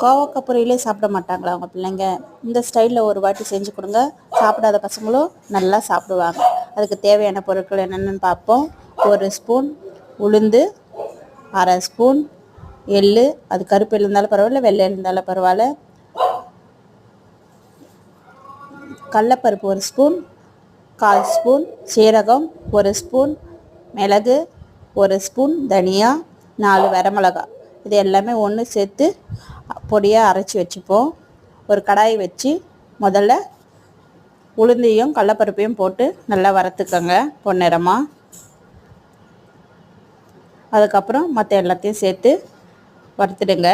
கோவக்காய் பொரியலே சாப்பிட மாட்டாங்களா அவங்க பிள்ளைங்க? இந்த ஸ்டைலில் ஒரு வாட்டி செஞ்சு கொடுங்க. சாப்பிடாத பசங்களும் நல்லா சாப்பிடுவாங்க. அதுக்கு தேவையான பொருட்கள் என்னென்னு பார்ப்போம். 1 ஸ்பூன் உளுந்து, 1/2 ஸ்பூன் எள், அது கருப்பு எள் இருந்தாலும் பரவாயில்ல, வெள்ளை எள் இருந்தாலும் பரவாயில்ல, கடலப்பருப்பு 1 ஸ்பூன், 1/4 ஸ்பூன் சீரகம், 1 ஸ்பூன் மிளகு, 1 ஸ்பூன் தனியா, 4 வரமிளகாய். இது எல்லாமே ஒன்று சேர்த்து பொடியாக அரைச்சி வச்சுப்போம். ஒரு கடாய் வச்சு முதல்ல உளுந்தையும் கடலப்பருப்பையும் போட்டு நல்லா வறுத்துக்கோங்க பொன்னிறமாக. அதுக்கப்புறம் மற்ற எல்லாத்தையும் சேர்த்து வறுத்துடுங்க.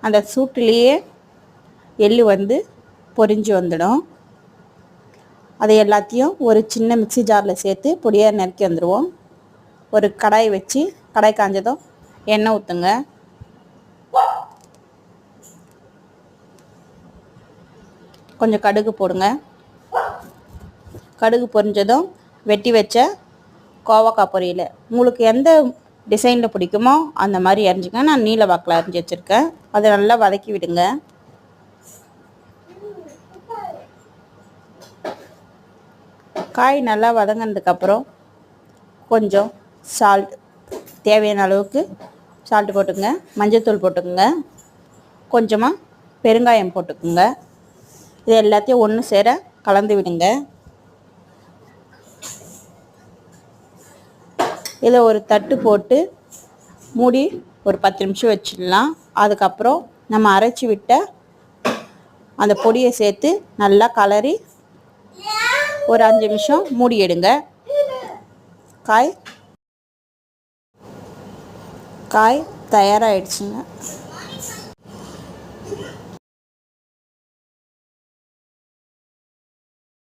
அந்த சூட்டிலேயே எள் பொரிஞ்சு வந்துடும். அதை எல்லாத்தையும் ஒரு சின்ன மிக்ஸி ஜாரில் சேர்த்து பொடியாக நறுக்கி வந்துடுவோம். ஒரு கடாய் வச்சு கடாய் காஞ்சதும் எண்ணெய் ஊற்றுங்க. கொஞ்சம் கடுகு போடுங்க. கடுகு பொரிஞ்சதும் வெட்டி வச்ச கோவக்காய் பொரியல் உங்களுக்கு எந்த டிசைனில் பிடிக்குமோ அந்த மாதிரி அரிஞ்சுங்க. நான் நீல வாக்கில் அரிஞ்சு வச்சுருக்கேன். அதை நல்லா வதக்கி விடுங்க. காய் நல்லா வதங்கினதுக்கப்புறம் கொஞ்சம் சால்ட், தேவையான அளவுக்கு சால்ட் போட்டுக்குங்க. மஞ்சள்தூள் போட்டுக்குங்க. கொஞ்சமாக பெருங்காயம் போட்டுக்குங்க. இது எல்லாத்தையும் ஒன்று சேர கலந்து விடுங்க. இதை ஒரு தட்டு போட்டு மூடி ஒரு 10 நிமிஷம் வச்சிடலாம். அதுக்கப்புறம் நம்ம அரைச்சி விட்ட அந்த பொடியை சேர்த்து நல்லா கலரி ஒரு 5 நிமிஷம் மூடி எடுங்க. காய் தயாராகிடுச்சுங்க.